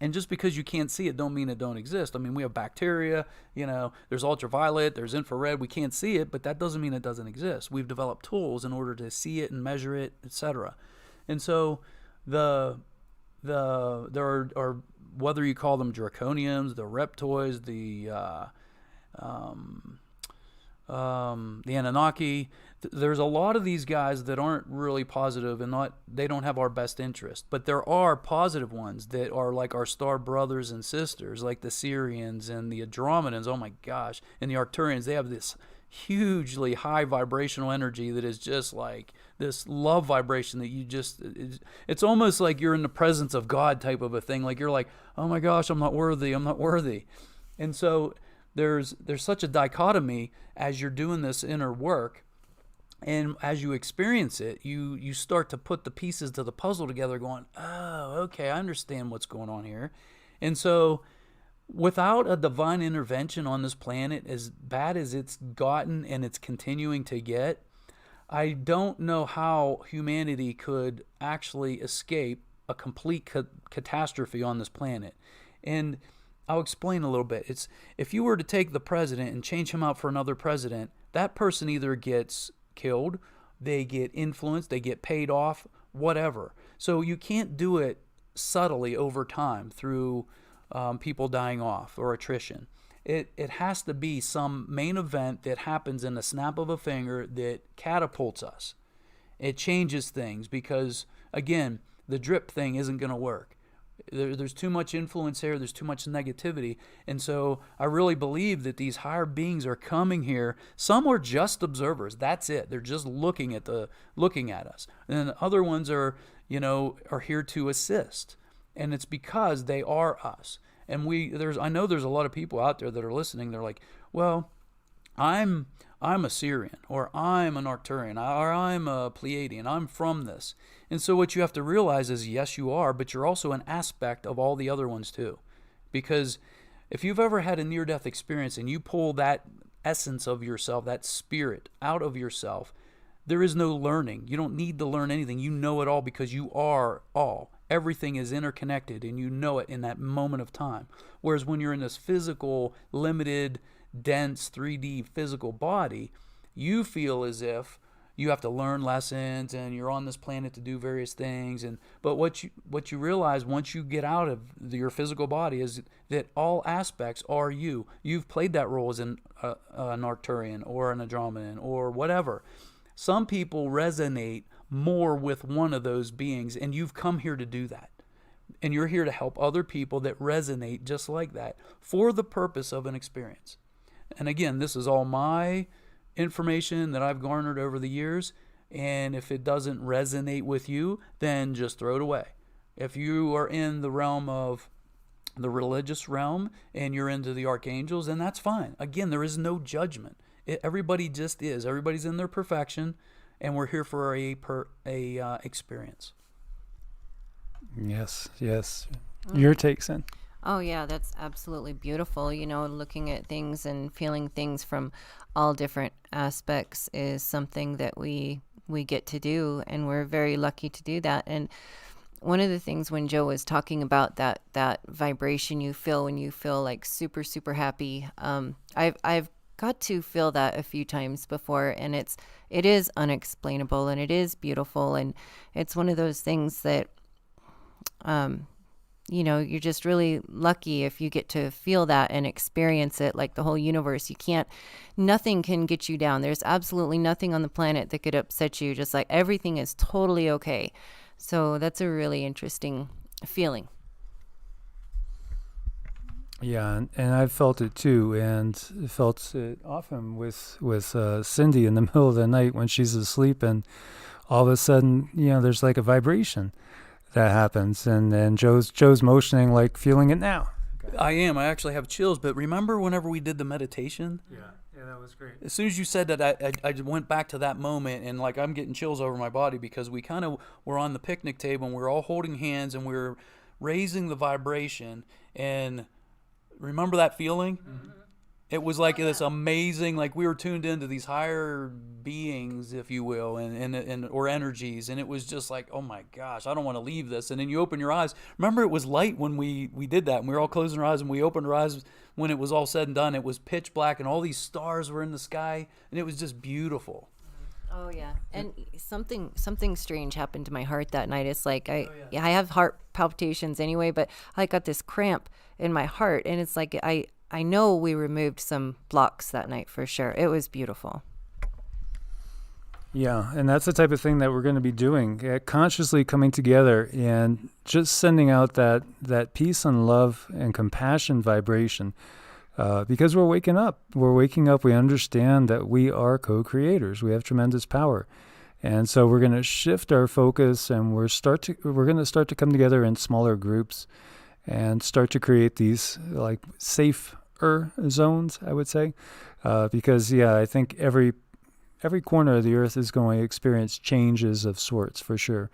And just because you can't see it don't mean it don't exist. I mean, we have bacteria, there's ultraviolet, there's infrared, we can't see it, but that doesn't mean it doesn't exist. We've developed tools in order to see it and measure it, etc. And so there are whether you call them draconians, the reptoids, the Anunnaki. There's a lot of these guys that aren't really positive and they don't have our best interest. But there are positive ones that are like our star brothers and sisters, like the Syrians and the Andromedans. Oh my gosh. And the Arcturians, they have this hugely high vibrational energy that is just like this love vibration that it's almost like you're in the presence of God type of a thing. Like you're like, oh my gosh, I'm not worthy. And so there's such a dichotomy as you're doing this inner work, and as you experience it, you start to put the pieces to the puzzle together going, oh, okay, I understand what's going on here. And so without a divine intervention on this planet, as bad as it's gotten and it's continuing to get, I don't know how humanity could actually escape a complete catastrophe on this planet. And I'll explain a little bit. It's if you were to take the president and change him out for another president, that person either gets killed, they get influenced, they get paid off, whatever. So you can't do it subtly over time through people dying off or attrition. It has to be some main event that happens in the snap of a finger that catapults us. It changes things because, again, the drip thing isn't going to work. There's too much influence here. There's too much negativity. And so I really believe that these higher beings are coming here. Some are just observers. That's it. They're just looking at us. And then other ones are here to assist. And it's because they are us. And I know there's a lot of people out there that are listening. They're like, well, I'm a Syrian, or I'm an Arcturian, or I'm a Pleiadian. I'm from this. And so what you have to realize is, yes, you are, but you're also an aspect of all the other ones too. Because if you've ever had a near-death experience and you pull that essence of yourself, that spirit out of yourself, there is no learning. You don't need to learn anything. You know it all because you are all. Everything is interconnected and you know it in that moment of time. Whereas when you're in this physical, limited, dense 3D physical body, you feel as if you have to learn lessons and you're on this planet to do various things. But what you realize once you get out of your physical body is that all aspects are you. You've played that role as an Arcturian or an Andromedan or whatever. Some people resonate more with one of those beings, and you've come here to do that. And you're here to help other people that resonate just like that for the purpose of an experience. And again, this is all my information that I've garnered over the years. And if it doesn't resonate with you, then just throw it away. If you are in the realm of the religious realm and you're into the archangels, then that's fine. Again, there is no judgment. Everybody just is. Everybody's in their perfection, and we're here for a experience. Yes, yes. Your take, Sin? Oh, yeah, that's absolutely beautiful. You know, looking at things and feeling things from all different aspects is something that we get to do, and we're very lucky to do that. And one of the things when Joe was talking about that vibration you feel when you feel like super, super happy, I've got to feel that a few times before, and it is unexplainable, and it is beautiful, and it's one of those things that you know, you're just really lucky if you get to feel that and experience it like the whole universe. Nothing can get you down. There's absolutely nothing on the planet that could upset you. Just like everything is totally okay. So that's a really interesting feeling. Yeah, and I've felt it too, and felt it often with Cindy in the middle of the night when she's asleep, and all of a sudden, you know, there's like a vibration that happens, and Joe's motioning, like feeling it now. I am. I actually have chills. But remember whenever we did the meditation? Yeah, that was great. As soon as you said that, I went back to that moment, and like I'm getting chills over my body because we kind of were on the picnic table and we were all holding hands and we were raising the vibration. And remember that feeling? Mm-hmm. It was like this amazing, like we were tuned into these higher beings, if you will, and or energies, and it was just like, oh my gosh, I don't want to leave this. And then you open your eyes. Remember, it was light when we did that, and we were all closing our eyes, and we opened our eyes when it was all said and done. It was pitch black, and all these stars were in the sky, and it was just beautiful. Oh yeah, and something strange happened to my heart that night. It's like I have heart palpitations anyway, but I got this cramp in my heart, and it's like I know we removed some blocks that night for sure. It was beautiful. Yeah, and that's the type of thing that we're going to be doing, consciously coming together and just sending out that peace and love and compassion vibration, because we're waking up. We're waking up. We understand that we are co-creators. We have tremendous power. And so we're going to shift our focus, and we're going to start to come together in smaller groups and start to create these like safer zones, I would say, because I think every corner of the earth is going to experience changes of sorts for sure,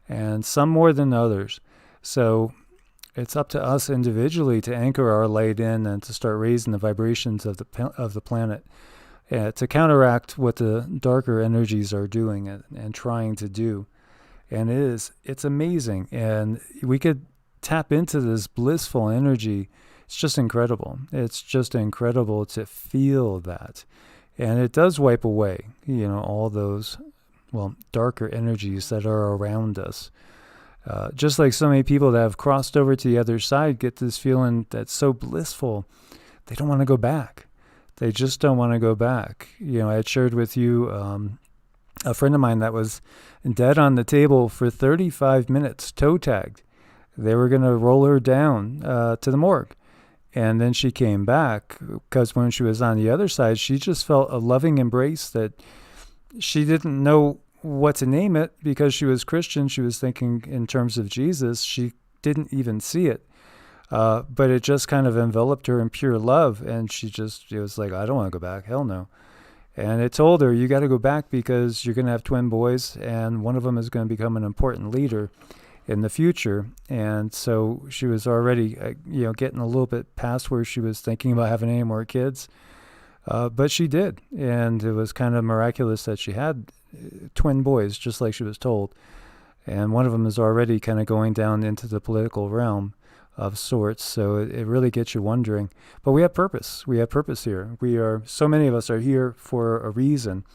and some more than others. So it's up to us individually to anchor our light in and to start raising the vibrations of the planet, to counteract what the darker energies are doing and trying to do. And it's amazing, and we could tap into this blissful energy. It's just incredible. It's just incredible to feel that. And it does wipe away, all those, darker energies that are around us. Just like so many people that have crossed over to the other side get this feeling that's so blissful, they don't want to go back. They just don't want to go back. I had shared with you a friend of mine that was dead on the table for 35 minutes, toe-tagged. They were going to roll her down to the morgue. And then she came back because when she was on the other side, she just felt a loving embrace that she didn't know what to name it because she was Christian. She was thinking in terms of Jesus. She didn't even see it. But it just kind of enveloped her in pure love. And it was like, I don't want to go back. Hell no. And it told her, you got to go back because you're going to have twin boys and one of them is going to become an important leader in the future. And so she was already, getting a little bit past where she was thinking about having any more kids. But she did. And it was kind of miraculous that she had twin boys, just like she was told. And one of them is already kind of going down into the political realm of sorts. So it really gets you wondering. But we have purpose. We have purpose here. So many of us are here for a reason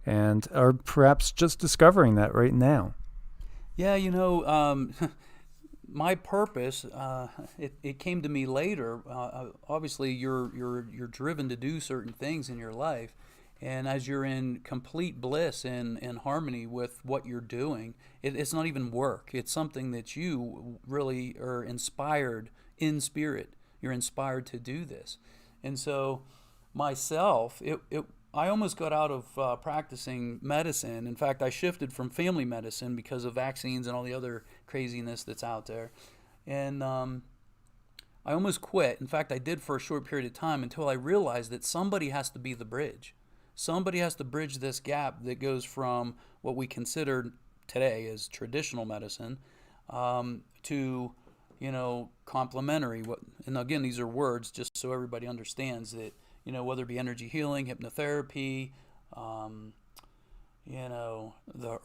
and are perhaps just discovering that right now. Yeah, my purpose, it came to me later. Obviously, you're driven to do certain things in your life, and as you're in complete bliss and harmony with what you're doing, it's not even work. It's something that you really are inspired in spirit. You're inspired to do this, and so myself, I almost got out of practicing medicine. In fact, I shifted from family medicine because of vaccines and all the other craziness that's out there. And I almost quit. In fact, I did for a short period of time until I realized that somebody has to be the bridge. Somebody has to bridge this gap that goes from what we consider today as traditional medicine to, complementary. And again, these are words just so everybody understands that, whether it be energy healing, hypnotherapy, the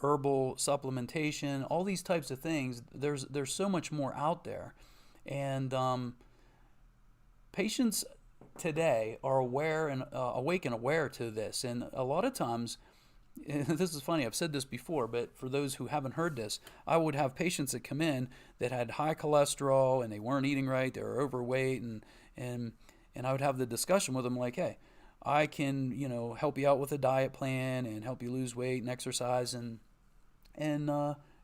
herbal supplementation, all these types of things. There's so much more out there, and patients today are aware and awake and aware to this. And a lot of times, this is funny, I've said this before, but for those who haven't heard this, I would have patients that come in that had high cholesterol and they weren't eating right, they were overweight, and I would have the discussion with them like, hey, I can, help you out with a diet plan and help you lose weight and exercise, and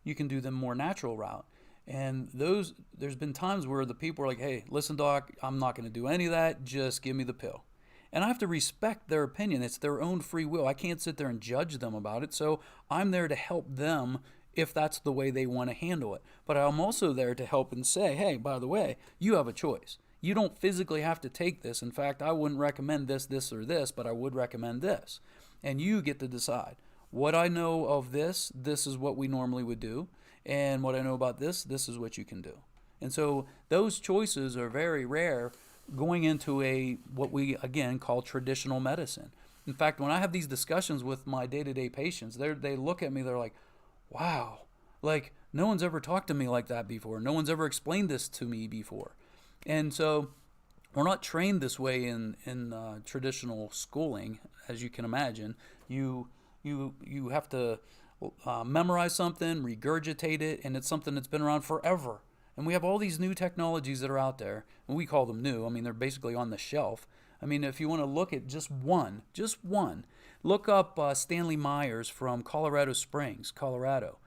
you can do the more natural route. And there's been times where the people are like, hey, listen, doc, I'm not going to do any of that. Just give me the pill. And I have to respect their opinion. It's their own free will. I can't sit there and judge them about it. So I'm there to help them if that's the way they want to handle it. But I'm also there to help and say, hey, by the way, you have a choice. You don't physically have to take this. In fact, I wouldn't recommend this, or this, but I would recommend this. And you get to decide. What I know of this is what we normally would do. And what I know about this is what you can do. And so those choices are very rare going into what we, again, call traditional medicine. In fact, when I have these discussions with my day-to-day patients, they look at me, they're like, wow, like no one's ever talked to me like that before. No one's ever explained this to me before. And so we're not trained this way in traditional schooling, as you can imagine. You have to memorize something, regurgitate it, and it's something that's been around forever. And we have all these new technologies that are out there, and we call them new. I mean, they're basically on the shelf. I mean, if you want to look at just one, look up Stanley Myers from Colorado Springs, Colorado.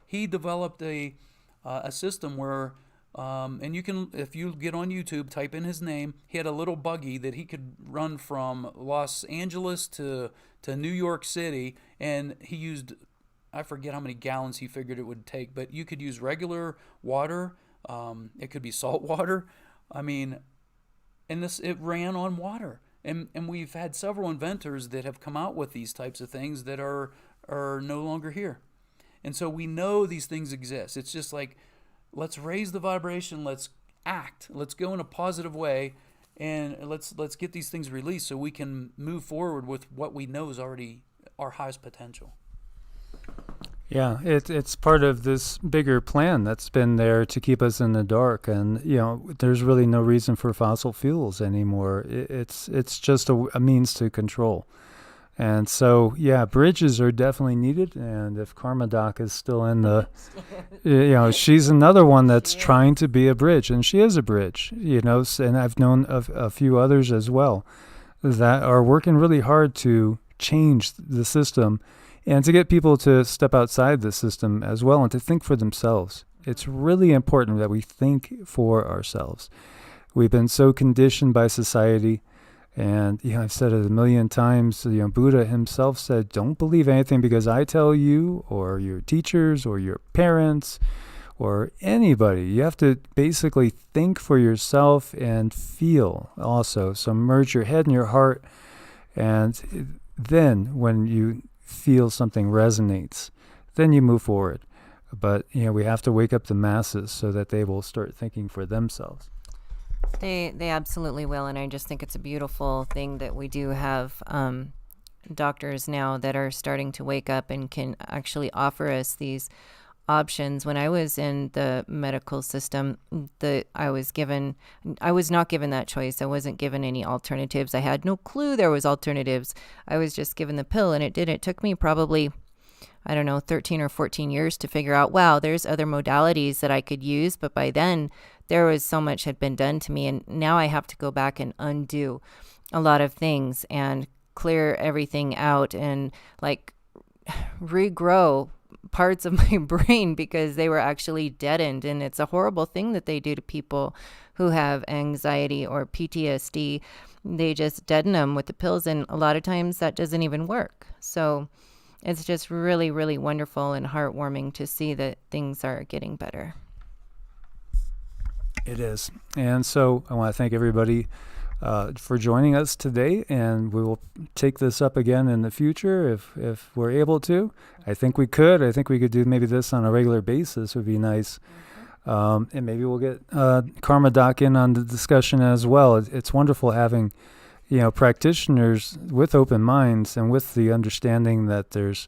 He developed a system where, and you can, if you get on YouTube, type in his name, he had a little buggy that he could run from Los Angeles to New York City, and he used, I forget how many gallons he figured it would take, but you could use regular water. It could be salt water. I mean, and it ran on water. And we've had several inventors that have come out with these types of things that are no longer here. And so we know these things exist. It's just like, let's raise the vibration. Let's act. Let's go in a positive way, and let's get these things released so we can move forward with what we know is already our highest potential. Yeah, it's part of this bigger plan that's been there to keep us in the dark, and there's really no reason for fossil fuels anymore. It's just a means to control, and so bridges are definitely needed. And if Karma Doc is still in the, she's another one that's trying to be a bridge, and she is a bridge. And I've known a few others as well that are working really hard to change the system. And to get people to step outside the system as well and to think for themselves. It's really important that we think for ourselves. We've been so conditioned by society. And I've said it a million times. Buddha himself said, don't believe anything because I tell you, or your teachers, or your parents, or anybody. You have to basically think for yourself and feel also. So merge your head and your heart. And then when you feel something resonates, then you move forward. But we have to wake up the masses so that they will start thinking for themselves. They absolutely will, and I just think it's a beautiful thing that we do have doctors now that are starting to wake up and can actually offer us these options. When I was in the medical system, I was not given that choice. I wasn't given any alternatives. I had no clue there was alternatives. I was just given the pill, and it took me probably, 13 or 14 years to figure out, wow, there's other modalities that I could use. But by then there was so much had been done to me, and now I have to go back and undo a lot of things and clear everything out and regrow parts of my brain because they were actually deadened. And it's a horrible thing that they do to people who have anxiety or PTSD. They just deaden them with the pills, and a lot of times that doesn't even work. So it's just really, really wonderful and heartwarming to see that things are getting better. It is. And so I want to thank everybody for joining us today, and we will take this up again in the future if we're able to. I think we could do maybe this on a regular basis would be nice. And maybe we'll get Karma Doc in on the discussion as well. It's wonderful having, practitioners with open minds and with the understanding that there's